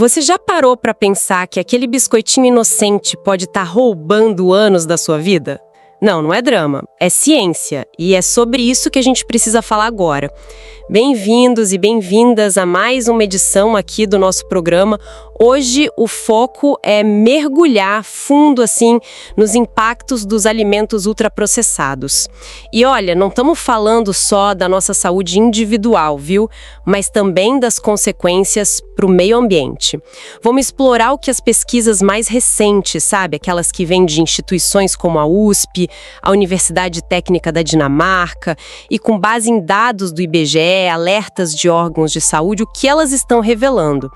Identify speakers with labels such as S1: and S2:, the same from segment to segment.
S1: Você já parou para pensar que aquele biscoitinho inocente pode estar roubando anos da sua vida? Não é drama, é ciência, e é sobre isso que a gente precisa falar agora. Bem-vindos e bem-vindas a mais uma edição aqui do nosso programa. Hoje o foco é mergulhar fundo assim nos impactos dos alimentos ultraprocessados. E olha, não estamos falando só da nossa saúde individual, viu? Mas também das consequências para o meio ambiente. Vamos explorar o que as pesquisas mais recentes, sabe? Aquelas que vêm de instituições como a USP, a Universidade Técnica da Dinamarca, e com base em dados do IBGE, alertas de órgãos de saúde, o que elas estão revelando.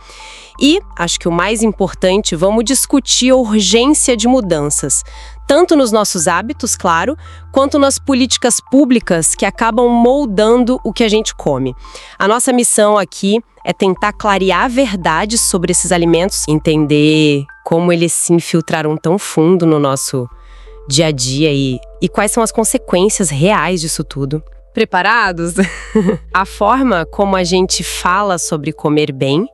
S1: E, acho que o mais importante, vamos discutir a urgência de mudanças, tanto nos nossos hábitos, claro, quanto nas políticas públicas que acabam moldando o que a gente come. A nossa missão aqui é tentar clarear a verdade sobre esses alimentos, entender como eles se infiltraram tão fundo no nosso dia a dia e quais são as consequências reais disso tudo. Preparados? A forma como a gente fala sobre comer bem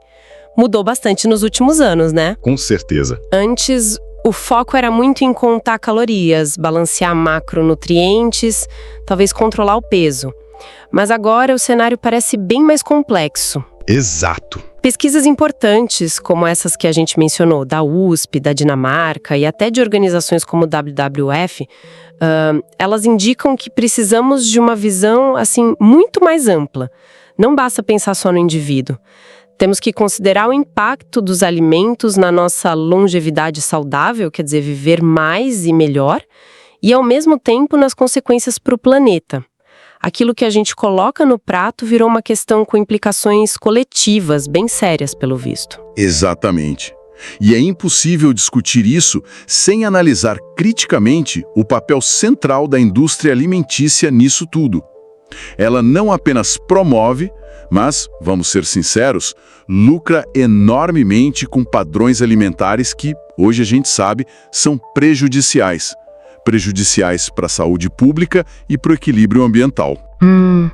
S1: mudou bastante nos últimos anos, né?
S2: Com certeza.
S1: Antes, o foco era muito em contar calorias, balancear macronutrientes, talvez controlar o peso. Mas agora o cenário parece bem mais complexo.
S2: Exato.
S1: Pesquisas importantes, como essas que a gente mencionou, da USP, da Dinamarca e até de organizações como o WWF, elas indicam que precisamos de uma visão, assim, muito mais ampla. Não basta pensar só no indivíduo. Temos que considerar o impacto dos alimentos na nossa longevidade saudável, quer dizer, viver mais e melhor, e ao mesmo tempo nas consequências para o planeta. Aquilo que a gente coloca no prato virou uma questão com implicações coletivas, bem sérias, pelo visto.
S2: Exatamente. E é impossível discutir isso sem analisar criticamente o papel central da indústria alimentícia nisso tudo. Ela não apenas promove, mas, vamos ser sinceros, lucra enormemente com padrões alimentares que, hoje a gente sabe, são prejudiciais. Prejudiciais para a saúde pública e para o equilíbrio ambiental.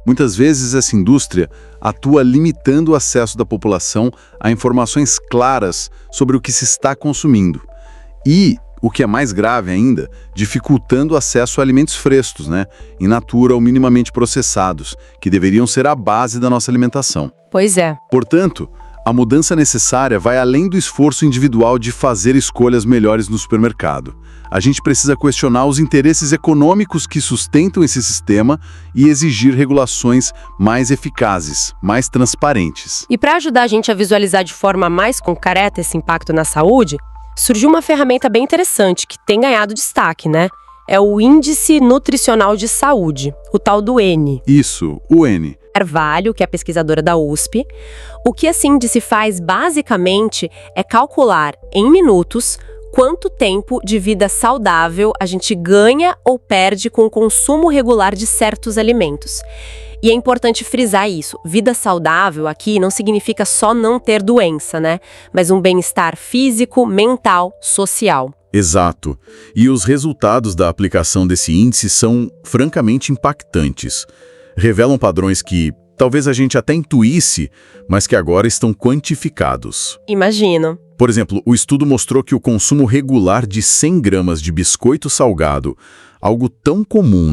S2: Muitas vezes essa indústria atua limitando o acesso da população a informações claras sobre o que se está consumindo. E, o que é mais grave ainda, dificultando o acesso a alimentos frescos, in natura ou minimamente processados, que deveriam ser a base da nossa alimentação.
S1: Pois é.
S2: Portanto, a mudança necessária vai além do esforço individual de fazer escolhas melhores no supermercado. A gente precisa questionar os interesses econômicos que sustentam esse sistema e exigir regulações mais eficazes, mais transparentes.
S1: E para ajudar a gente a visualizar de forma mais concreta esse impacto na saúde, surgiu uma ferramenta bem interessante que tem ganhado destaque, É o Índice Nutricional de Saúde, o tal do N.
S2: Isso, o N.
S1: Carvalho, que é pesquisadora da USP. O que esse índice faz, basicamente, é calcular em minutos quanto tempo de vida saudável a gente ganha ou perde com o consumo regular de certos alimentos. E é importante frisar isso. Vida saudável aqui não significa só não ter doença, Mas um bem-estar físico, mental, social.
S2: Exato. E os resultados da aplicação desse índice são francamente impactantes. Revelam padrões que talvez a gente até intuísse, mas que agora estão quantificados.
S1: Imagino.
S2: Por exemplo, o estudo mostrou que o consumo regular de 100 gramas de biscoito salgado, algo tão comum,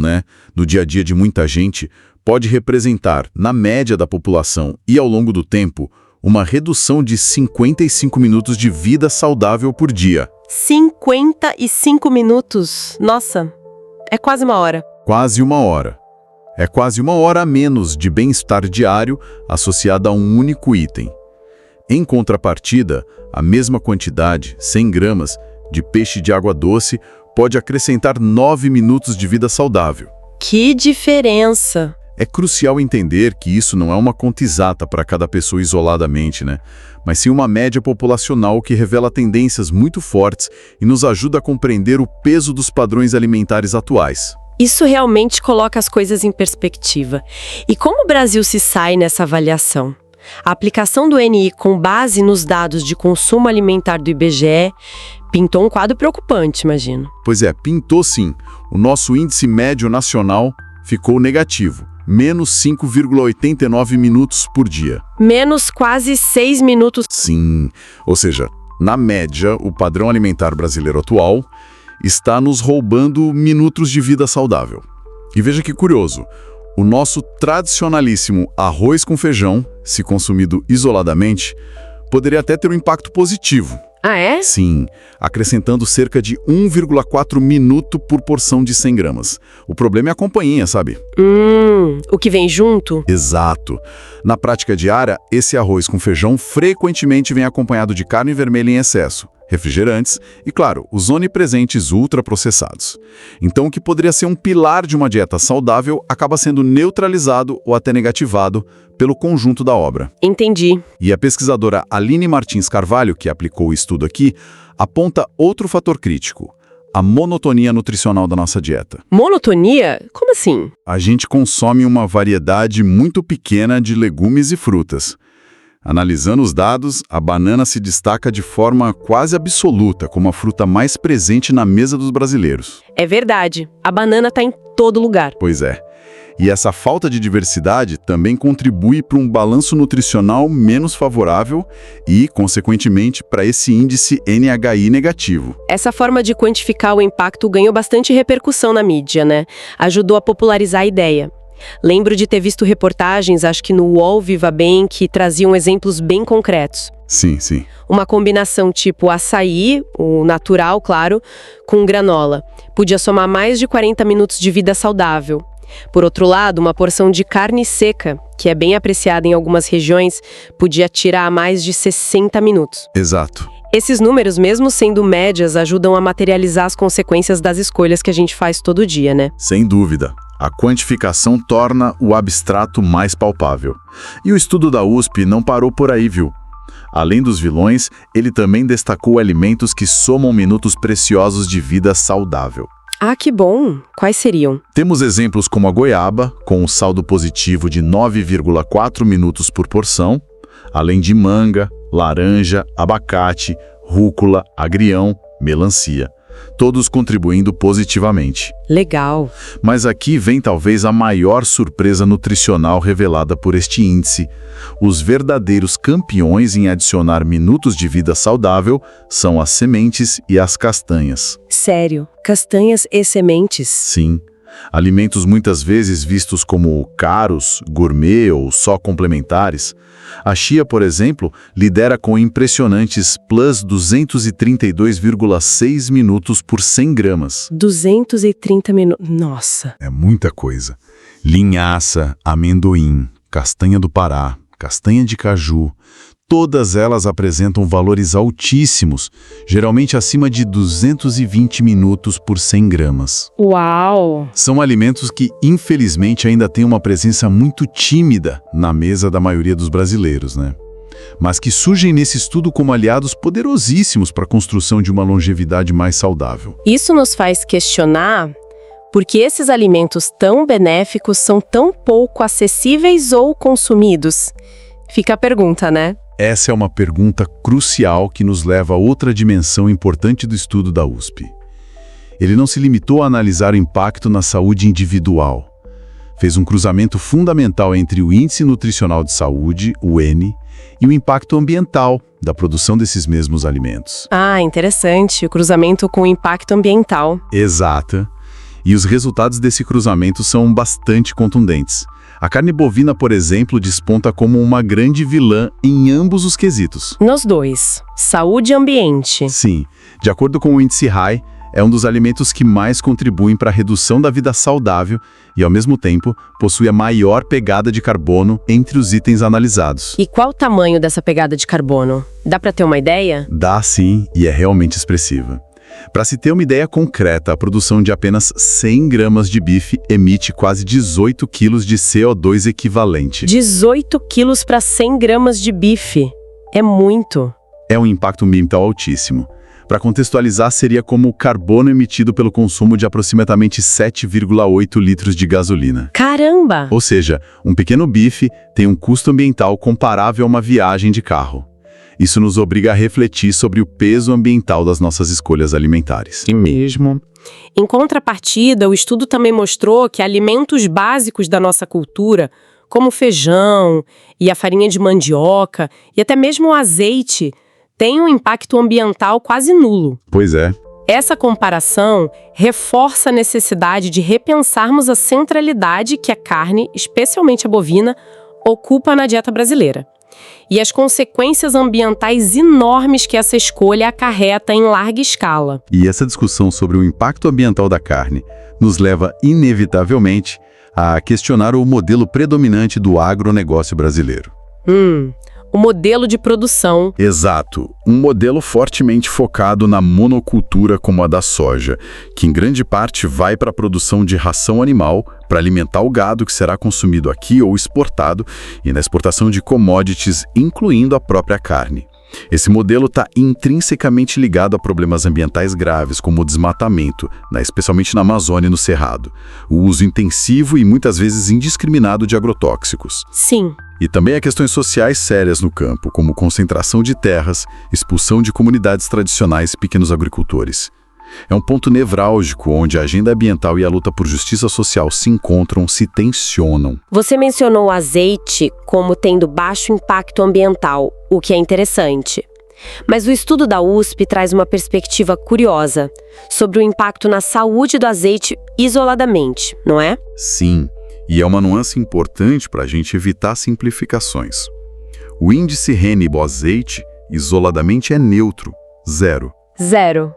S2: no dia a dia de muita gente, pode representar, na média da população e ao longo do tempo, uma redução de 55 minutos de vida saudável por dia.
S1: 55 minutos? Nossa, é quase uma hora.
S2: Quase uma hora. É quase uma hora a menos de bem-estar diário associada a um único item. Em contrapartida, a mesma quantidade, 100 gramas, de peixe de água doce pode acrescentar 9 minutos de vida saudável.
S1: Que diferença!
S2: É crucial entender que isso não é uma conta exata para cada pessoa isoladamente, Mas sim uma média populacional que revela tendências muito fortes e nos ajuda a compreender o peso dos padrões alimentares atuais.
S1: Isso realmente coloca as coisas em perspectiva. E como o Brasil se sai nessa avaliação? A aplicação do NI com base nos dados de consumo alimentar do IBGE pintou um quadro preocupante, imagino.
S2: Pois é, pintou sim. O nosso índice médio nacional ficou negativo, menos 5,89 minutos por dia.
S1: Menos quase 6 minutos.
S2: Sim, ou seja, na média, o padrão alimentar brasileiro atual está nos roubando minutos de vida saudável. E veja que curioso, o nosso tradicionalíssimo arroz com feijão, se consumido isoladamente, poderia até ter um impacto positivo.
S1: Ah, é?
S2: Sim, acrescentando cerca de 1,4 minuto por porção de 100 gramas. O problema é a companhia, sabe?
S1: O que vem junto?
S2: Exato. Na prática diária, esse arroz com feijão frequentemente vem acompanhado de carne vermelha em excesso, refrigerantes e, claro, os onipresentes ultraprocessados. Então, o que poderia ser um pilar de uma dieta saudável acaba sendo neutralizado ou até negativado pelo conjunto da obra.
S1: Entendi.
S2: E a pesquisadora Aline Martins Carvalho, que aplicou o estudo aqui, aponta outro fator crítico: a monotonia nutricional da nossa dieta.
S1: Monotonia? Como assim?
S2: A gente consome uma variedade muito pequena de legumes e frutas. Analisando os dados, a banana se destaca de forma quase absoluta como a fruta mais presente na mesa dos brasileiros.
S1: É verdade. A banana está em todo lugar.
S2: Pois é. E essa falta de diversidade também contribui para um balanço nutricional menos favorável e, consequentemente, para esse índice NHI negativo.
S1: Essa forma de quantificar o impacto ganhou bastante repercussão na mídia, né? Ajudou a popularizar a ideia. Lembro de ter visto reportagens, acho que no UOL Viva Bem, que traziam exemplos bem concretos.
S2: Sim, sim.
S1: Uma combinação tipo açaí, o natural, claro, com granola. Podia somar mais de 40 minutos de vida saudável. Por outro lado, uma porção de carne seca, que é bem apreciada em algumas regiões, podia tirar mais de 60 minutos.
S2: Exato.
S1: Esses números, mesmo sendo médias, ajudam a materializar as consequências das escolhas que a gente faz todo dia, né?
S2: Sem dúvida. A quantificação torna o abstrato mais palpável. E o estudo da USP não parou por aí, viu? Além dos vilões, ele também destacou alimentos que somam minutos preciosos de vida saudável.
S1: Ah, que bom! Quais seriam?
S2: Temos exemplos como a goiaba, com um saldo positivo de 9,4 minutos por porção, além de manga, laranja, abacate, rúcula, agrião, melancia, todos contribuindo positivamente.
S1: Legal!
S2: Mas aqui vem talvez a maior surpresa nutricional revelada por este índice. Os verdadeiros campeões em adicionar minutos de vida saudável são as sementes e as castanhas.
S1: Sério? Castanhas e sementes?
S2: Sim. Alimentos muitas vezes vistos como caros, gourmet ou só complementares. A chia, por exemplo, lidera com impressionantes plus 232,6 minutos por 100 gramas.
S1: 230 minutos. Nossa!
S2: É muita coisa. Linhaça, amendoim, castanha do Pará, castanha de caju, todas elas apresentam valores altíssimos, geralmente acima de 220 minutos por 100 gramas.
S1: Uau!
S2: São alimentos que, infelizmente, ainda têm uma presença muito tímida na mesa da maioria dos brasileiros, né? Mas que surgem nesse estudo como aliados poderosíssimos para a construção de uma longevidade mais saudável.
S1: Isso nos faz questionar por que esses alimentos tão benéficos são tão pouco acessíveis ou consumidos. Fica a pergunta, né?
S2: Essa é uma pergunta crucial que nos leva a outra dimensão importante do estudo da USP. Ele não se limitou a analisar o impacto na saúde individual. Fez um cruzamento fundamental entre o Índice Nutricional de Saúde, o N, e o impacto ambiental da produção desses mesmos alimentos.
S1: Ah, interessante. O cruzamento com o impacto ambiental.
S2: Exato. E os resultados desse cruzamento são bastante contundentes. A carne bovina, por exemplo, desponta como uma grande vilã em ambos os quesitos.
S1: Nos dois. Saúde e ambiente.
S2: Sim. De acordo com o índice RAI, é um dos alimentos que mais contribuem para a redução da vida saudável e, ao mesmo tempo, possui a maior pegada de carbono entre os itens analisados.
S1: E qual o tamanho dessa pegada de carbono? Dá para ter uma ideia?
S2: Dá sim, e é realmente expressiva. Para se ter uma ideia concreta, a produção de apenas 100 gramas de bife emite quase 18 quilos de CO2 equivalente.
S1: 18 quilos para 100 gramas de bife. É muito.
S2: É um impacto ambiental altíssimo. Para contextualizar, seria como o carbono emitido pelo consumo de aproximadamente 7,8 litros de gasolina.
S1: Caramba!
S2: Ou seja, um pequeno bife tem um custo ambiental comparável a uma viagem de carro. Isso nos obriga a refletir sobre o peso ambiental das nossas escolhas alimentares.
S3: E mesmo.
S1: Em contrapartida, o estudo também mostrou que alimentos básicos da nossa cultura, como o feijão e a farinha de mandioca e até mesmo o azeite, têm um impacto ambiental quase nulo.
S2: Pois é.
S1: Essa comparação reforça a necessidade de repensarmos a centralidade que a carne, especialmente a bovina, ocupa na dieta brasileira. E as consequências ambientais enormes que essa escolha acarreta em larga escala.
S2: E essa discussão sobre o impacto ambiental da carne nos leva, inevitavelmente, a questionar o modelo predominante do agronegócio brasileiro.
S1: O modelo de produção.
S2: Exato. Um modelo fortemente focado na monocultura como a da soja, que em grande parte vai para a produção de ração animal para alimentar o gado que será consumido aqui ou exportado, e na exportação de commodities, incluindo a própria carne. Esse modelo está intrinsecamente ligado a problemas ambientais graves, como o desmatamento, especialmente na Amazônia e no Cerrado, o uso intensivo e muitas vezes indiscriminado de agrotóxicos.
S1: Sim.
S2: E também há questões sociais sérias no campo, como concentração de terras, expulsão de comunidades tradicionais e pequenos agricultores. É um ponto nevrálgico onde a agenda ambiental e a luta por justiça social se encontram, se tensionam.
S1: Você mencionou o azeite como tendo baixo impacto ambiental, o que é interessante. Mas o estudo da USP traz uma perspectiva curiosa sobre o impacto na saúde do azeite isoladamente, não é?
S2: Sim, e é uma nuance importante para a gente evitar simplificações. O índice Henne-Boas-Azeite isoladamente é neutro, 0.
S1: 0.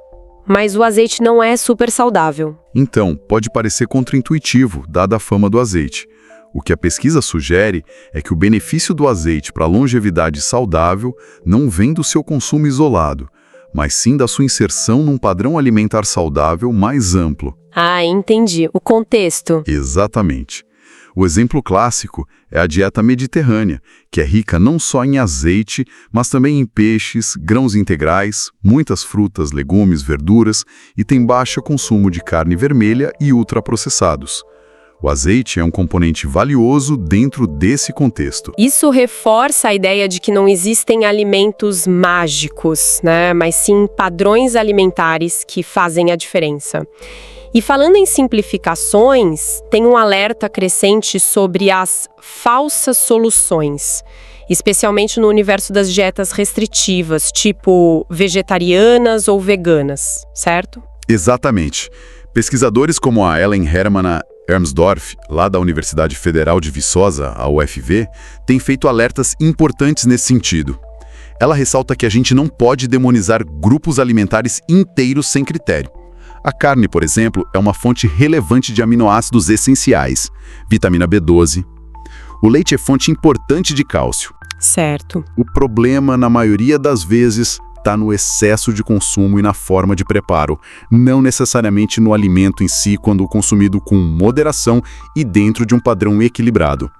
S1: Mas o azeite não é super saudável.
S2: Então, pode parecer contraintuitivo, dada a fama do azeite. O que a pesquisa sugere é que o benefício do azeite para a longevidade saudável não vem do seu consumo isolado, mas sim da sua inserção num padrão alimentar saudável mais amplo.
S1: Ah, entendi. O contexto.
S2: Exatamente. O exemplo clássico é a dieta mediterrânea, que é rica não só em azeite, mas também em peixes, grãos integrais, muitas frutas, legumes, verduras e tem baixo consumo de carne vermelha e ultraprocessados. O azeite é um componente valioso dentro desse contexto.
S1: Isso reforça a ideia de que não existem alimentos mágicos, né? Mas sim padrões alimentares que fazem a diferença. E falando em simplificações, tem um alerta crescente sobre as falsas soluções, especialmente no universo das dietas restritivas, tipo vegetarianas ou veganas, certo?
S2: Exatamente. Pesquisadores como a Ellen Hermann Ermsdorf, lá da Universidade Federal de Viçosa, a UFV, têm feito alertas importantes nesse sentido. Ela ressalta que a gente não pode demonizar grupos alimentares inteiros sem critério. A carne, por exemplo, é uma fonte relevante de aminoácidos essenciais, vitamina B12. O leite é fonte importante de cálcio.
S1: Certo.
S2: O problema, na maioria das vezes, está no excesso de consumo e na forma de preparo, não necessariamente no alimento em si, quando consumido com moderação e dentro de um padrão equilibrado.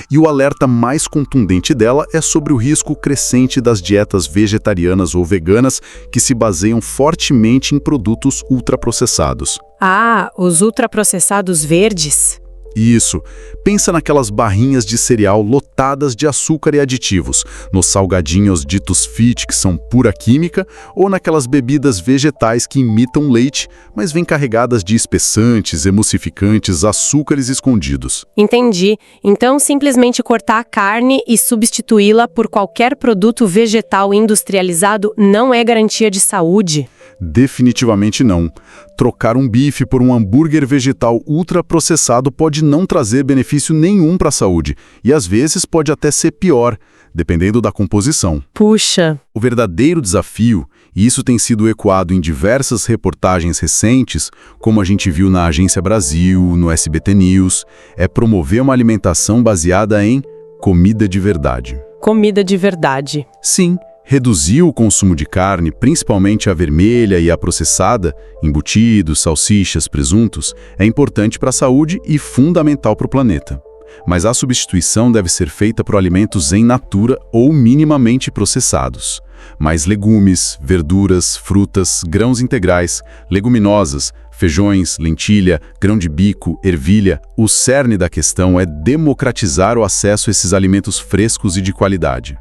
S2: E o alerta mais contundente dela é sobre o risco crescente das dietas vegetarianas ou veganas que se baseiam fortemente em produtos ultraprocessados.
S1: Ah, os ultraprocessados verdes?
S2: Isso. Pensa naquelas barrinhas de cereal lotadas de açúcar e aditivos, nos salgadinhos ditos fit, que são pura química, ou naquelas bebidas vegetais que imitam leite, mas vêm carregadas de espessantes, emulsificantes, açúcares escondidos.
S1: Entendi. Então, simplesmente cortar a carne e substituí-la por qualquer produto vegetal industrializado não é garantia de saúde?
S2: Definitivamente não. Trocar um bife por um hambúrguer vegetal ultraprocessado pode não trazer benefício nenhum para a saúde, e às vezes pode até ser pior, dependendo da composição.
S1: Puxa!
S2: O verdadeiro desafio, e isso tem sido ecoado em diversas reportagens recentes, como a gente viu na Agência Brasil, no SBT News, é promover uma alimentação baseada em comida de verdade.
S1: Comida de verdade.
S2: Sim. Reduzir o consumo de carne, principalmente a vermelha e a processada, embutidos, salsichas, presuntos, é importante para a saúde e fundamental para o planeta. Mas a substituição deve ser feita por alimentos em natura ou minimamente processados. Mais legumes, verduras, frutas, grãos integrais, leguminosas, feijões, lentilha, grão de bico, ervilha. O cerne da questão é democratizar o acesso a esses alimentos frescos e de qualidade.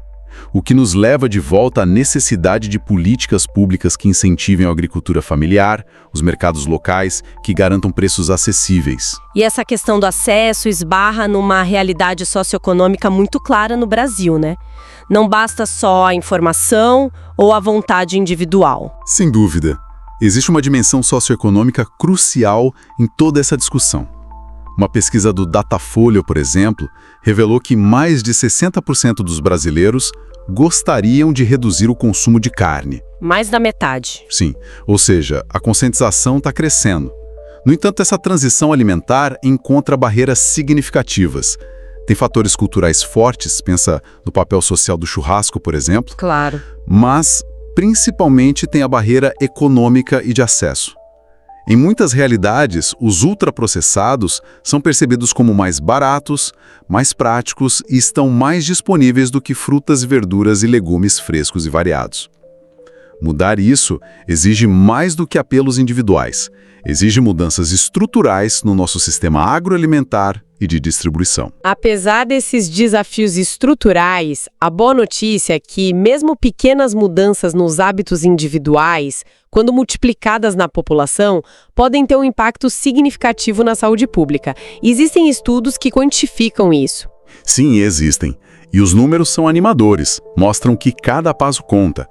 S2: O que nos leva de volta à necessidade de políticas públicas que incentivem a agricultura familiar, os mercados locais, que garantam preços acessíveis.
S1: E essa questão do acesso esbarra numa realidade socioeconômica muito clara no Brasil, né? Não basta só a informação ou a vontade individual.
S2: Sem dúvida. Existe uma dimensão socioeconômica crucial em toda essa discussão. Uma pesquisa do Datafolha, por exemplo, revelou que mais de 60% dos brasileiros gostariam de reduzir o consumo de carne.
S1: Mais da metade.
S2: Sim, ou seja, a conscientização está crescendo. No entanto, essa transição alimentar encontra barreiras significativas. Tem fatores culturais fortes, pensa no papel social do churrasco, por exemplo.
S1: Claro.
S2: Mas, principalmente, tem a barreira econômica e de acesso. Em muitas realidades, os ultraprocessados são percebidos como mais baratos, mais práticos e estão mais disponíveis do que frutas, verduras e legumes frescos e variados. Mudar isso exige mais do que apelos individuais. Exige mudanças estruturais no nosso sistema agroalimentar e de distribuição.
S1: Apesar desses desafios estruturais, a boa notícia é que, mesmo pequenas mudanças nos hábitos individuais, quando multiplicadas na população, podem ter um impacto significativo na saúde pública. Existem estudos que quantificam isso.
S2: Sim, existem. E os números são animadores, mostram que cada passo conta.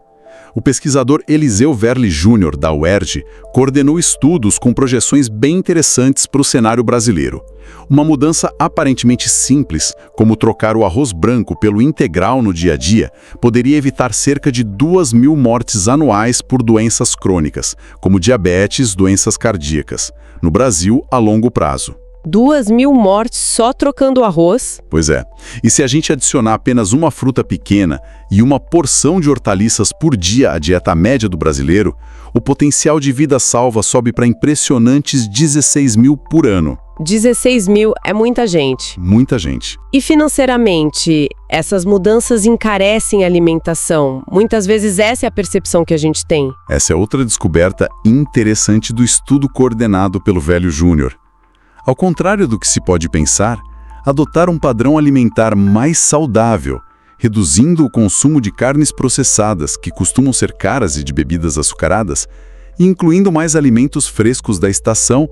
S2: O pesquisador Eliseu Verli Júnior, da UERJ, coordenou estudos com projeções bem interessantes para o cenário brasileiro. Uma mudança aparentemente simples, como trocar o arroz branco pelo integral no dia a dia, poderia evitar cerca de 2.000 mortes anuais por doenças crônicas, como diabetes, doenças cardíacas, no Brasil a longo prazo.
S1: 2.000 mortes só trocando arroz?
S2: Pois é. E se a gente adicionar apenas uma fruta pequena e uma porção de hortaliças por dia à dieta média do brasileiro, o potencial de vida salva sobe para impressionantes 16.000 por ano.
S1: 16.000 é muita gente.
S2: Muita gente.
S1: E financeiramente, essas mudanças encarecem a alimentação. Muitas vezes essa é a percepção que a gente tem.
S2: Essa é outra descoberta interessante do estudo coordenado pelo Velho Júnior. Ao contrário do que se pode pensar, adotar um padrão alimentar mais saudável, reduzindo o consumo de carnes processadas, que costumam ser caras, e de bebidas açucaradas, e incluindo mais alimentos frescos da estação,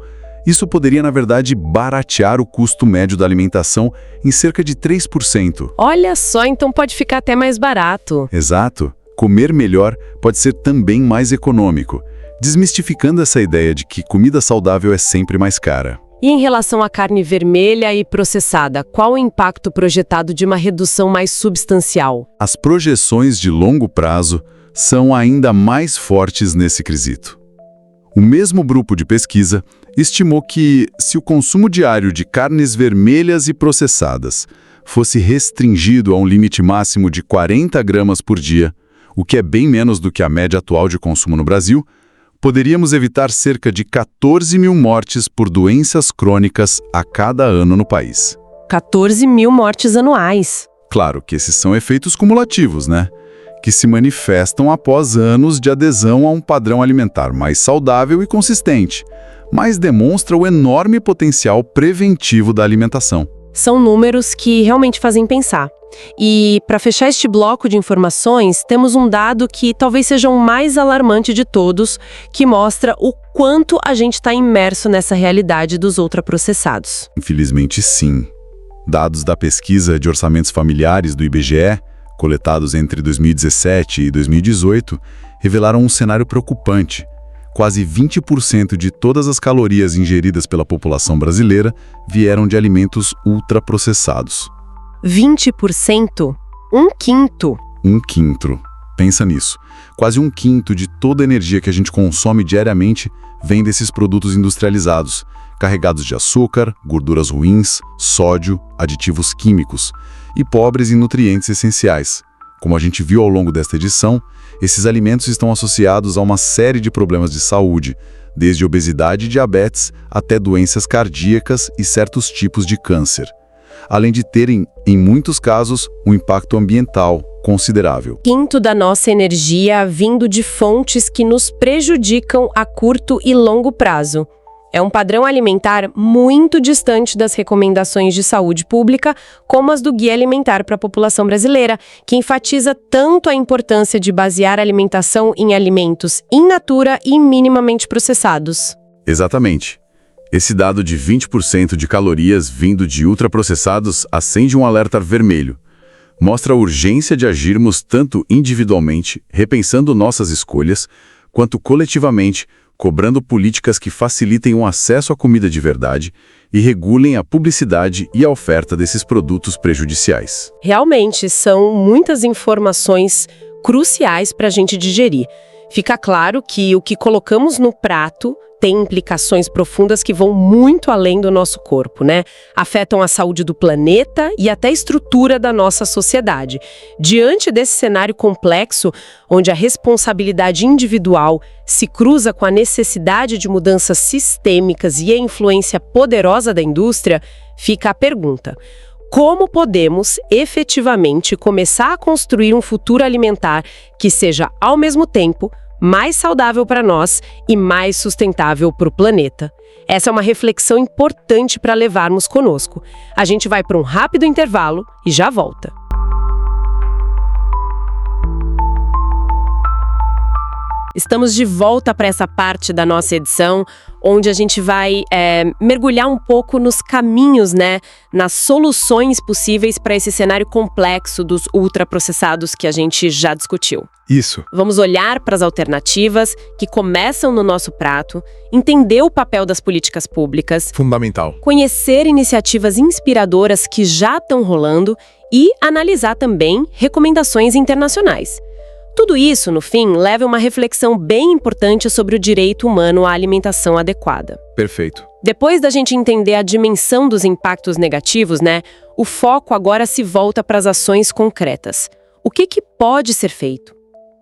S2: isso poderia, na verdade, baratear o custo médio da alimentação em cerca de 3%.
S1: Olha só, então pode ficar até mais barato.
S2: Exato. Comer melhor pode ser também mais econômico, desmistificando essa ideia de que comida saudável é sempre mais cara.
S1: E em relação à carne vermelha e processada, qual o impacto projetado de uma redução mais substancial?
S2: As projeções de longo prazo são ainda mais fortes nesse quesito. O mesmo grupo de pesquisa estimou que, se o consumo diário de carnes vermelhas e processadas fosse restringido a um limite máximo de 40 gramas por dia, o que é bem menos do que a média atual de consumo no Brasil, poderíamos evitar cerca de 14.000 mortes por doenças crônicas a cada ano no país.
S1: 14.000 mortes anuais.
S2: Claro que esses são efeitos cumulativos, né? Que se manifestam após anos de adesão a um padrão alimentar mais saudável e consistente, mas demonstra o enorme potencial preventivo da alimentação.
S1: São números que realmente fazem pensar. E, para fechar este bloco de informações, temos um dado que talvez seja o mais alarmante de todos, que mostra o quanto a gente está imerso nessa realidade dos ultraprocessados.
S2: Infelizmente, sim. Dados da pesquisa de orçamentos familiares do IBGE, coletados entre 2017 e 2018, revelaram um cenário preocupante. Quase 20% de todas as calorias ingeridas pela população brasileira vieram de alimentos ultraprocessados.
S1: 20%? Um quinto.
S2: Um quinto. Pensa nisso. Quase um quinto de toda a energia que a gente consome diariamente vem desses produtos industrializados, carregados de açúcar, gorduras ruins, sódio, aditivos químicos e pobres em nutrientes essenciais. Como a gente viu ao longo desta edição, esses alimentos estão associados a uma série de problemas de saúde, desde obesidade e diabetes até doenças cardíacas e certos tipos de câncer, além de terem, em muitos casos, um impacto ambiental considerável.
S1: Quinto da nossa energia vindo de fontes que nos prejudicam a curto e longo prazo. É um padrão alimentar muito distante das recomendações de saúde pública, como as do Guia Alimentar para a População Brasileira, que enfatiza tanto a importância de basear a alimentação em alimentos in natura e minimamente processados.
S2: Exatamente. Esse dado de 20% de calorias vindo de ultraprocessados acende um alerta vermelho. Mostra a urgência de agirmos tanto individualmente, repensando nossas escolhas, quanto coletivamente, cobrando políticas que facilitem o acesso à comida de verdade e regulem a publicidade e a oferta desses produtos prejudiciais.
S1: Realmente, são muitas informações cruciais para a gente digerir. Fica claro que o que colocamos no prato tem implicações profundas que vão muito além do nosso corpo, né? Afetam a saúde do planeta e até a estrutura da nossa sociedade. Diante desse cenário complexo, onde a responsabilidade individual se cruza com a necessidade de mudanças sistêmicas e a influência poderosa da indústria, fica a pergunta: como podemos efetivamente começar a construir um futuro alimentar que seja, ao mesmo tempo, mais saudável para nós e mais sustentável para o planeta? Essa é uma reflexão importante para levarmos conosco. A gente vai para um rápido intervalo e já volta. Estamos de volta para essa parte da nossa edição, onde a gente vai mergulhar um pouco nos caminhos, né, nas soluções possíveis para esse cenário complexo dos ultraprocessados que a gente já discutiu.
S2: Isso.
S1: Vamos olhar para as alternativas que começam no nosso prato, entender o papel das políticas públicas,
S2: Fundamental.
S1: conhecer iniciativas inspiradoras que já estão rolando e analisar também recomendações internacionais. Tudo isso, no fim, leva a uma reflexão bem importante sobre o direito humano à alimentação adequada.
S2: Perfeito.
S1: Depois da gente entender a dimensão dos impactos negativos, né, o foco agora se volta para as ações concretas. O que pode ser feito?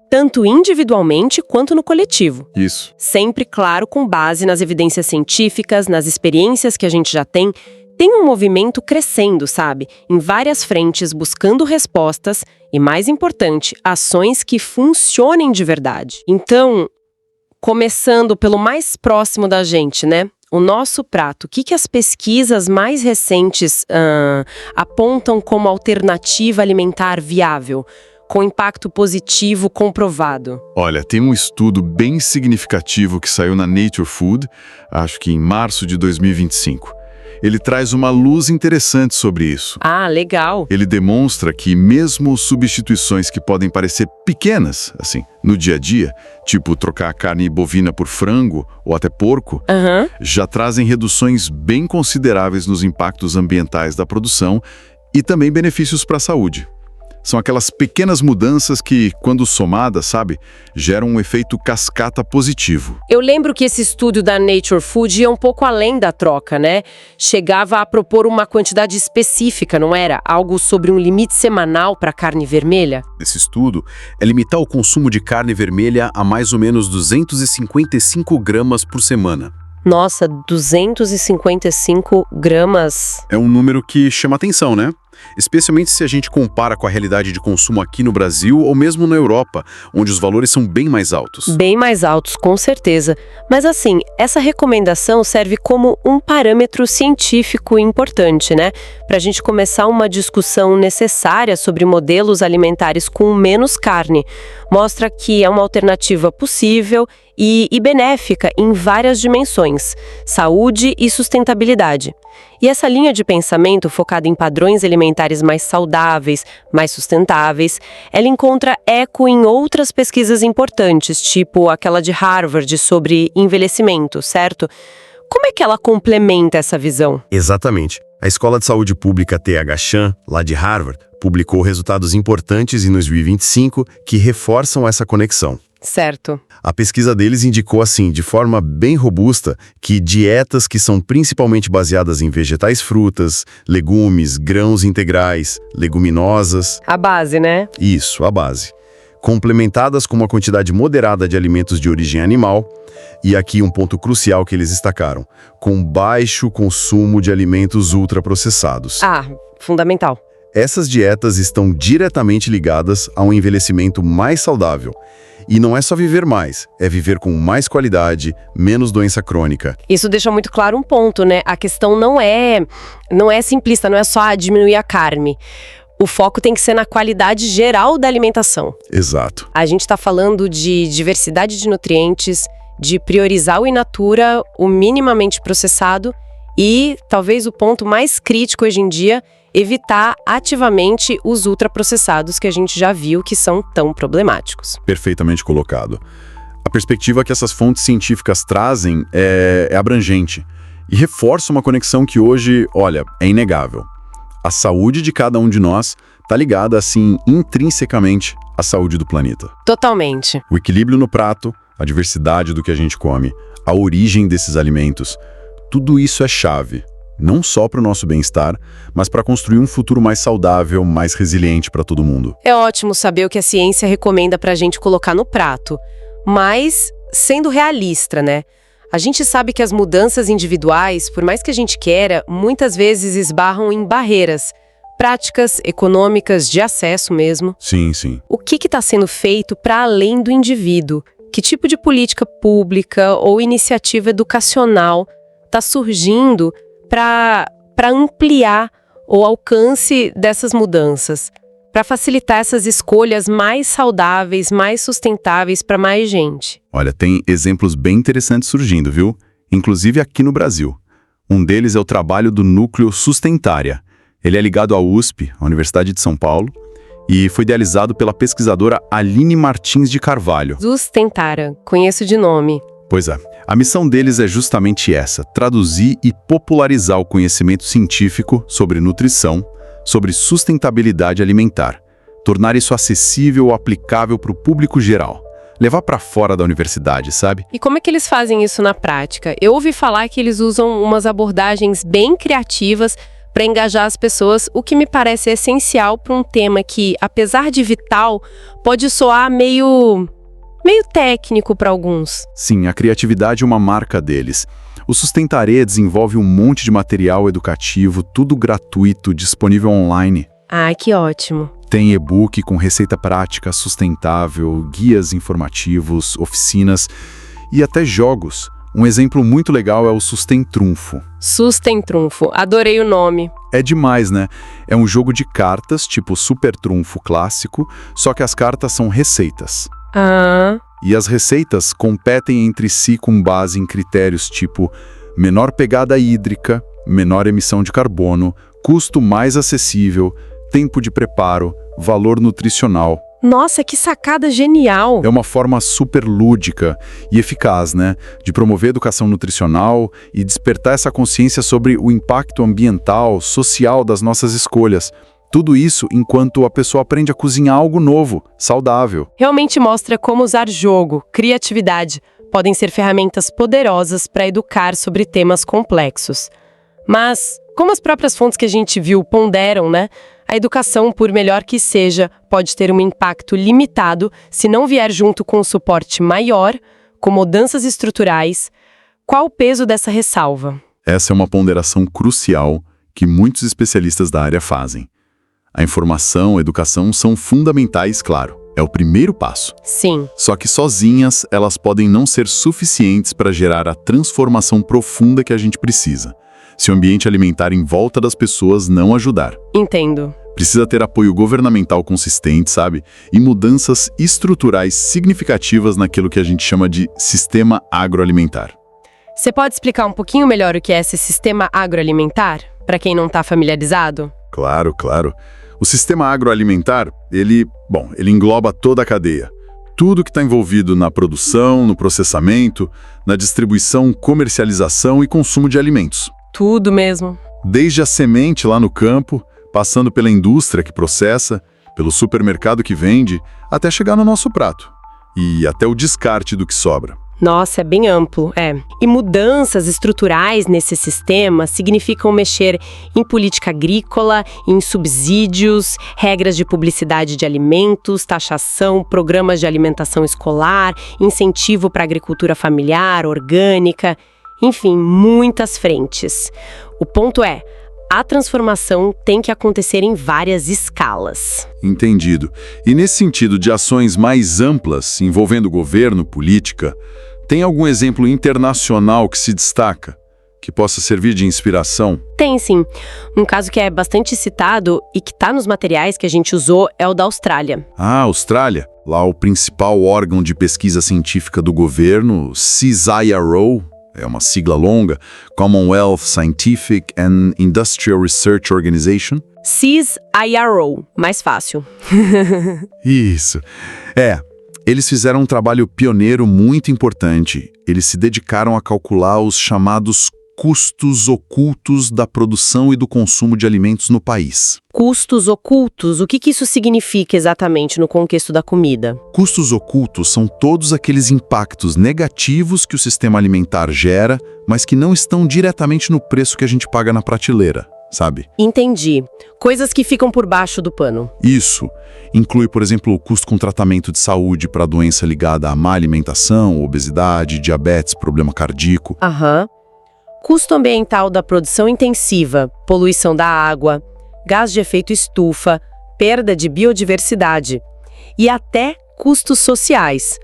S1: Tanto individualmente quanto no coletivo.
S2: Isso.
S1: Sempre, claro, com base nas evidências científicas, nas experiências que a gente já tem um movimento crescendo, sabe? Em várias frentes, buscando respostas e, mais importante, ações que funcionem de verdade. Então, começando pelo mais próximo da gente, né? O nosso prato. O que as pesquisas mais recentes apontam como alternativa alimentar viável, com impacto positivo comprovado?
S2: Olha, tem um estudo bem significativo que saiu na Nature Food, acho que em março de 2025. Ele traz uma luz interessante sobre isso.
S1: Ah, legal.
S2: Ele demonstra que mesmo substituições que podem parecer pequenas, assim, no dia a dia, tipo trocar a carne bovina por frango ou até porco, já trazem reduções bem consideráveis nos impactos ambientais da produção e também benefícios para a saúde. São aquelas pequenas mudanças que, quando somadas, sabe, geram um efeito cascata positivo.
S1: Eu lembro que esse estudo da Nature Food ia um pouco além da troca, né? Chegava a propor uma quantidade específica, não era? Algo sobre um limite semanal para carne vermelha?
S3: Esse estudo é limitar o consumo de carne vermelha a mais ou menos 255 gramas por semana.
S1: Nossa, 255 gramas.
S3: É um número que chama atenção, né? Especialmente se a gente compara com a realidade de consumo aqui no Brasil ou mesmo na Europa, onde os valores são bem mais altos.
S1: Bem mais altos, com certeza. Mas assim, essa recomendação serve como um parâmetro científico importante, né? Para a gente começar uma discussão necessária sobre modelos alimentares com menos carne. Mostra que é uma alternativa possível e benéfica em várias dimensões: saúde e sustentabilidade. E essa linha de pensamento focada em padrões alimentares mais saudáveis, mais sustentáveis, ela encontra eco em outras pesquisas importantes, tipo aquela de Harvard sobre envelhecimento, certo? Como é que ela complementa essa visão?
S3: Exatamente. A Escola de Saúde Pública T.H. Chan, lá de Harvard, publicou resultados importantes em 2025 que reforçam essa conexão.
S1: Certo.
S3: A pesquisa deles indicou, assim, de forma bem robusta, que dietas que são principalmente baseadas em vegetais, frutas, legumes, grãos integrais, leguminosas...
S1: A base, né?
S3: Isso, a base. Complementadas com uma quantidade moderada de alimentos de origem animal, e aqui um ponto crucial que eles destacaram, com baixo consumo de alimentos ultraprocessados.
S1: Ah, fundamental.
S3: Essas dietas estão diretamente ligadas a um envelhecimento mais saudável. E não é só viver mais, é viver com mais qualidade, menos doença crônica.
S1: Isso deixa muito claro um ponto, né? A questão não é simplista, não é só diminuir a carne. O foco tem que ser na qualidade geral da alimentação.
S3: Exato.
S1: A gente está falando de diversidade de nutrientes, de priorizar o in natura, o minimamente processado e, talvez o ponto mais crítico hoje em dia, evitar ativamente os ultraprocessados que a gente já viu que são tão problemáticos.
S2: Perfeitamente colocado. A perspectiva que essas fontes científicas trazem é abrangente e reforça uma conexão que hoje, olha, é inegável. A saúde de cada um de nós está ligada, assim, intrinsecamente à saúde do planeta.
S1: Totalmente.
S2: O equilíbrio no prato, a diversidade do que a gente come, a origem desses alimentos, tudo isso é chave. Não só para o nosso bem-estar, mas para construir um futuro mais saudável, mais resiliente para todo mundo.
S1: É ótimo saber o que a ciência recomenda para a gente colocar no prato, mas sendo realista, né? A gente sabe que as mudanças individuais, por mais que a gente queira, muitas vezes esbarram em barreiras, práticas, econômicas, de acesso mesmo.
S2: Sim, sim.
S1: O que está sendo feito para além do indivíduo? Que tipo de política pública ou iniciativa educacional está surgindo para ampliar o alcance dessas mudanças, para facilitar essas escolhas mais saudáveis, mais sustentáveis para mais gente?
S2: Olha, tem exemplos bem interessantes surgindo, viu? Inclusive aqui no Brasil. Um deles é o trabalho do Núcleo Sustentária. Ele é ligado à USP, a Universidade de São Paulo, e foi idealizado pela pesquisadora Aline Martins de Carvalho.
S1: Sustentária, conheço de nome.
S2: Pois é. A missão deles é justamente essa, traduzir e popularizar o conhecimento científico sobre nutrição, sobre sustentabilidade alimentar, tornar isso acessível ou aplicável para o público geral, levar para fora da universidade, sabe?
S1: E como é que eles fazem isso na prática? Eu ouvi falar que eles usam umas abordagens bem criativas para engajar as pessoas, o que me parece essencial para um tema que, apesar de vital, pode soar meio técnico para alguns.
S2: Sim, a criatividade é uma marca deles. O Sustentarê desenvolve um monte de material educativo, tudo gratuito, disponível online.
S1: Ah, que ótimo.
S2: Tem e-book com receita prática, sustentável, guias informativos, oficinas e até jogos. Um exemplo muito legal é o Sustentrunfo.
S1: Sustentrunfo, adorei o nome.
S2: É demais, né? É um jogo de cartas, tipo Super Trunfo clássico, só que as cartas são receitas.
S1: Ah.
S2: E as receitas competem entre si com base em critérios tipo menor pegada hídrica, menor emissão de carbono, custo mais acessível, tempo de preparo, valor nutricional.
S1: Nossa, que sacada genial!
S2: É uma forma super lúdica e eficaz, né? De promover educação nutricional e despertar essa consciência sobre o impacto ambiental, social das nossas escolhas. Tudo isso enquanto a pessoa aprende a cozinhar algo novo, saudável.
S1: Realmente mostra como usar jogo, criatividade, podem ser ferramentas poderosas para educar sobre temas complexos. Mas, como as próprias fontes que a gente viu ponderam, né? A educação, por melhor que seja, pode ter um impacto limitado se não vier junto com um suporte maior, com mudanças estruturais. Qual o peso dessa ressalva?
S2: Essa é uma ponderação crucial que muitos especialistas da área fazem. A informação, a educação são fundamentais, claro. É o primeiro passo.
S1: Sim.
S2: Só que sozinhas, elas podem não ser suficientes para gerar a transformação profunda que a gente precisa, se o ambiente alimentar em volta das pessoas não ajudar.
S1: Entendo.
S2: Precisa ter apoio governamental consistente, sabe? E mudanças estruturais significativas naquilo que a gente chama de sistema agroalimentar.
S1: Você pode explicar um pouquinho melhor o que é esse sistema agroalimentar, para quem não está familiarizado?
S2: Claro, claro. O sistema agroalimentar, ele engloba toda a cadeia. Tudo que está envolvido na produção, no processamento, na distribuição, comercialização e consumo de alimentos.
S1: Tudo mesmo.
S2: Desde a semente lá no campo, passando pela indústria que processa, pelo supermercado que vende, até chegar no nosso prato. E até o descarte do que sobra.
S1: Nossa, é bem amplo, é. E mudanças estruturais nesse sistema significam mexer em política agrícola, em subsídios, regras de publicidade de alimentos, taxação, programas de alimentação escolar, incentivo para a agricultura familiar, orgânica, enfim, muitas frentes. O ponto é, A transformação tem que acontecer em várias escalas.
S2: Entendido. E nesse sentido de ações mais amplas, envolvendo governo, política, tem algum exemplo internacional que se destaca, que possa servir de inspiração?
S1: Tem sim. Um caso que é bastante citado e que está nos materiais que a gente usou é o da Austrália.
S2: Ah, Austrália. Lá o principal órgão de pesquisa científica do governo, CSIRO, é uma sigla longa, Commonwealth Scientific and Industrial Research Organization.
S1: CSIRO, mais fácil.
S2: Isso. Eles fizeram um trabalho pioneiro muito importante. Eles se dedicaram a calcular os chamados custos ocultos da produção e do consumo de alimentos no país.
S1: Custos ocultos, o que isso significa exatamente no contexto da comida?
S2: Custos ocultos são todos aqueles impactos negativos que o sistema alimentar gera, mas que não estão diretamente no preço que a gente paga na prateleira, sabe?
S1: Entendi. Coisas que ficam por baixo do pano.
S2: Isso inclui, por exemplo, o custo com tratamento de saúde para doença ligada à má alimentação, obesidade, diabetes, problema cardíaco.
S1: Aham. Custo ambiental da produção intensiva, poluição da água, gás de efeito estufa, perda de biodiversidade e até custos sociais.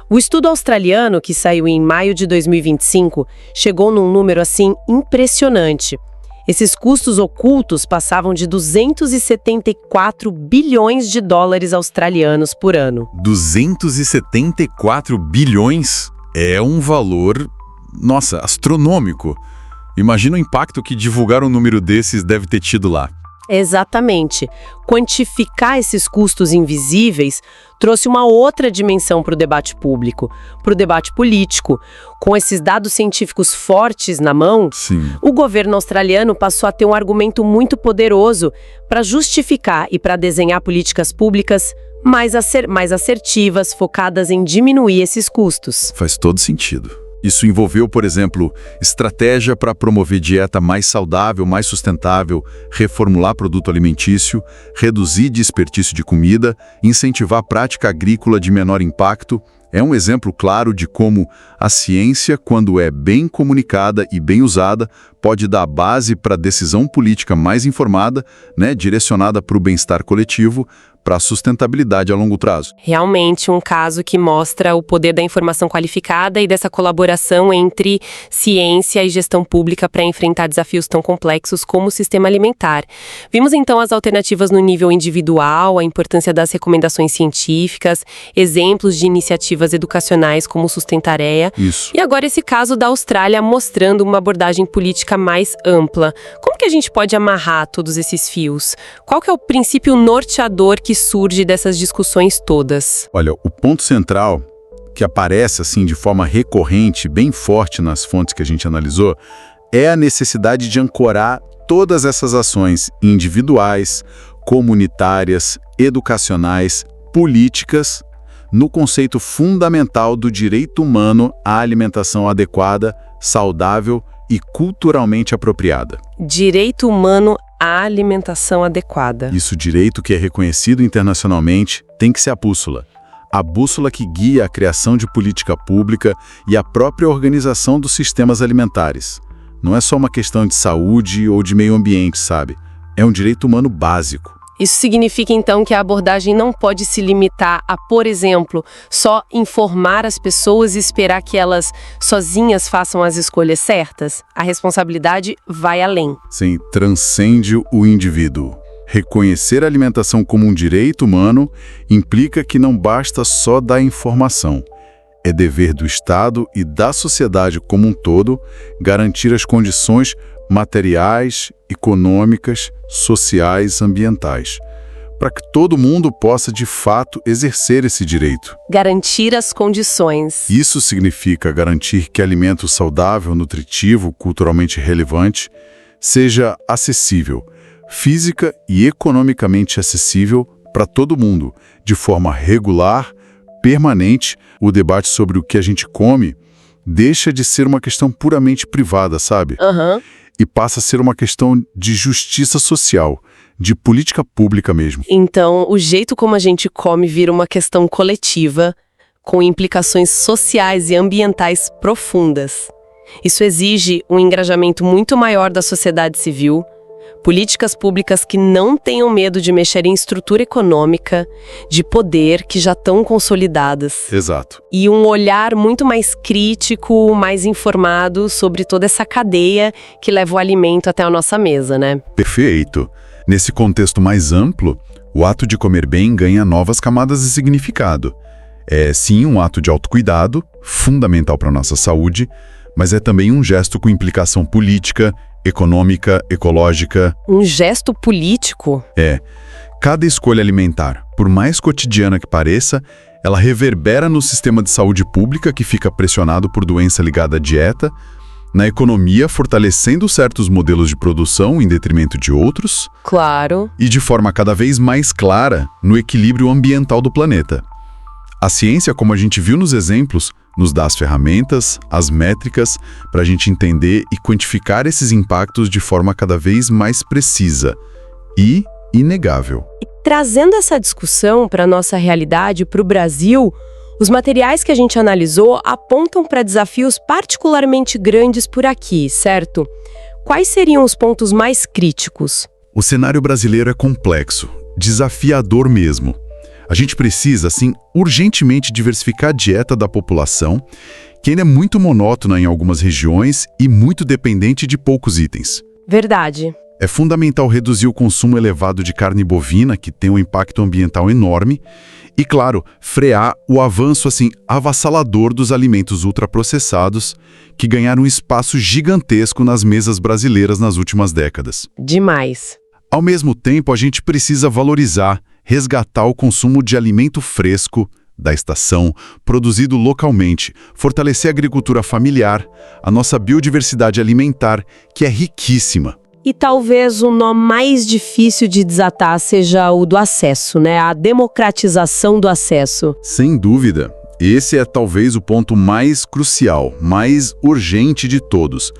S1: O estudo australiano, que saiu em maio de 2025, chegou num número assim impressionante. Esses custos ocultos passavam de 274 bilhões de dólares australianos por ano.
S2: 274 bilhões é um valor, nossa, astronômico. Imagina o impacto que divulgar um número desses deve ter tido lá.
S1: Exatamente. Quantificar esses custos invisíveis trouxe uma outra dimensão para o debate público, para o debate político. Com esses dados científicos fortes na mão,
S2: Sim.
S1: o governo australiano passou a ter um argumento muito poderoso para justificar e para desenhar políticas públicas mais assertivas, focadas em diminuir esses custos.
S2: Faz todo sentido. Isso envolveu, por exemplo, estratégia para promover dieta mais saudável, mais sustentável, reformular produto alimentício, reduzir desperdício de comida, incentivar a prática agrícola de menor impacto. É um exemplo claro de como a ciência, quando é bem comunicada e bem usada, pode dar base para decisão política mais informada, direcionada para o bem-estar coletivo, para a sustentabilidade a longo prazo.
S1: Realmente um caso que mostra o poder da informação qualificada e dessa colaboração entre ciência e gestão pública para enfrentar desafios tão complexos como o sistema alimentar. Vimos então as alternativas no nível individual, a importância das recomendações científicas, exemplos de iniciativas educacionais como o Sustentareia.
S2: Isso.
S1: E agora esse caso da Austrália mostrando uma abordagem política mais ampla. Como que a gente pode amarrar todos esses fios? Qual que é o princípio norteador que surge dessas discussões todas?
S2: Olha, o ponto central, que aparece assim de forma recorrente, bem forte nas fontes que a gente analisou, é a necessidade de ancorar todas essas ações individuais, comunitárias, educacionais, políticas, no conceito fundamental do direito humano à alimentação adequada, saudável e culturalmente apropriada.
S1: Direito humano à alimentação adequada.
S2: Isso, direito que é reconhecido internacionalmente, tem que ser a bússola que guia a criação de política pública e a própria organização dos sistemas alimentares. Não é só uma questão de saúde ou de meio ambiente, sabe? É um direito humano básico.
S1: Isso significa, então, que a abordagem não pode se limitar a, por exemplo, só informar as pessoas e esperar que elas sozinhas façam as escolhas certas? A responsabilidade vai além.
S2: Sim, transcende o indivíduo. Reconhecer a alimentação como um direito humano implica que não basta só dar informação. É dever do Estado e da sociedade como um todo garantir as condições materiais, econômicas, sociais, ambientais, para que todo mundo possa, de fato, exercer esse direito.
S1: Garantir as condições.
S2: Isso significa garantir que alimento saudável, nutritivo, culturalmente relevante, seja acessível, física e economicamente acessível para todo mundo, de forma regular, permanente. O debate sobre o que a gente come deixa de ser uma questão puramente privada, sabe? E passa a ser uma questão de justiça social, de política pública mesmo.
S1: Então, o jeito como a gente come vira uma questão coletiva, com implicações sociais e ambientais profundas. Isso exige um engajamento muito maior da sociedade civil, Políticas públicas que não tenham medo de mexer em estrutura econômica, de poder, que já estão consolidadas.
S2: Exato.
S1: E um olhar muito mais crítico, mais informado sobre toda essa cadeia que leva o alimento até a nossa mesa, né?
S2: Perfeito. Nesse contexto mais amplo, o ato de comer bem ganha novas camadas de significado. É, sim, um ato de autocuidado, fundamental para a nossa saúde, mas é também um gesto com implicação política, econômica, ecológica.
S1: Um gesto político?
S2: Cada escolha alimentar, por mais cotidiana que pareça, ela reverbera no sistema de saúde pública que fica pressionado por doença ligada à dieta, na economia, fortalecendo certos modelos de produção em detrimento de outros.
S1: Claro.
S2: E de forma cada vez mais clara no equilíbrio ambiental do planeta. A ciência, como a gente viu nos exemplos, nos dá as ferramentas, as métricas, para a gente entender e quantificar esses impactos de forma cada vez mais precisa e inegável.
S1: E trazendo essa discussão para a nossa realidade, para o Brasil, os materiais que a gente analisou apontam para desafios particularmente grandes por aqui, certo? Quais seriam os pontos mais críticos?
S2: O cenário brasileiro é complexo, desafiador mesmo. A gente precisa, assim, urgentemente diversificar a dieta da população, que ainda é muito monótona em algumas regiões e muito dependente de poucos itens.
S1: Verdade.
S2: É fundamental reduzir o consumo elevado de carne bovina, que tem um impacto ambiental enorme, e, claro, frear o avanço, assim, avassalador dos alimentos ultraprocessados, que ganharam um espaço gigantesco nas mesas brasileiras nas últimas décadas.
S1: Demais.
S2: Ao mesmo tempo, a gente precisa valorizar, resgatar o consumo de alimento fresco, da estação, produzido localmente, fortalecer a agricultura familiar, a nossa biodiversidade alimentar, que é riquíssima.
S1: E talvez o nó mais difícil de desatar seja o do acesso, né? A democratização do acesso.
S2: Sem dúvida. Esse é talvez o ponto mais crucial, mais urgente de todos.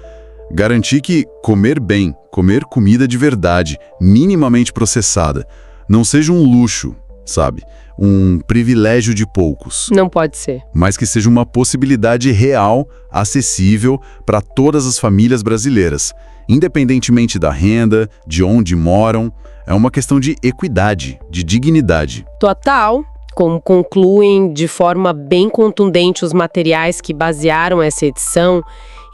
S2: Garantir que comer bem, comer comida de verdade, minimamente processada, não seja um luxo, sabe? Um privilégio de poucos.
S1: Não pode ser.
S2: Mas que seja uma possibilidade real, acessível para todas as famílias brasileiras. Independentemente da renda, de onde moram, é uma questão de equidade, de dignidade.
S1: Total. Como concluem de forma bem contundente os materiais que basearam essa edição,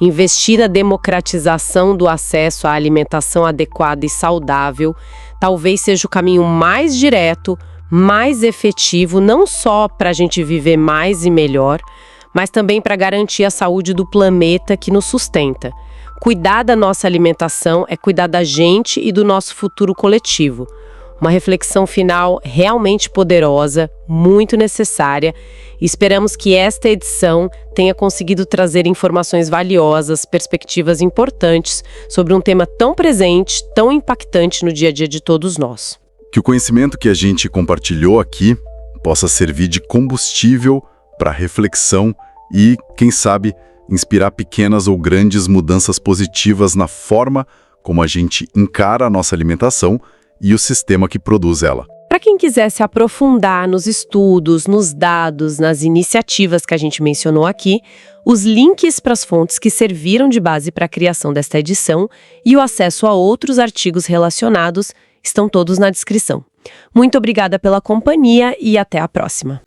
S1: investir na democratização do acesso à alimentação adequada e saudável talvez seja o caminho mais direto, mais efetivo, não só para a gente viver mais e melhor, mas também para garantir a saúde do planeta que nos sustenta. Cuidar da nossa alimentação é cuidar da gente e do nosso futuro coletivo. Uma reflexão final realmente poderosa, muito necessária. Esperamos que esta edição tenha conseguido trazer informações valiosas, perspectivas importantes sobre um tema tão presente, tão impactante no dia a dia de todos nós.
S2: Que o conhecimento que a gente compartilhou aqui possa servir de combustível para reflexão e, quem sabe, inspirar pequenas ou grandes mudanças positivas na forma como a gente encara a nossa alimentação e o sistema que produz ela.
S1: Para quem quiser se aprofundar nos estudos, nos dados, nas iniciativas que a gente mencionou aqui, os links para as fontes que serviram de base para a criação desta edição e o acesso a outros artigos relacionados estão todos na descrição. Muito obrigada pela companhia e até a próxima.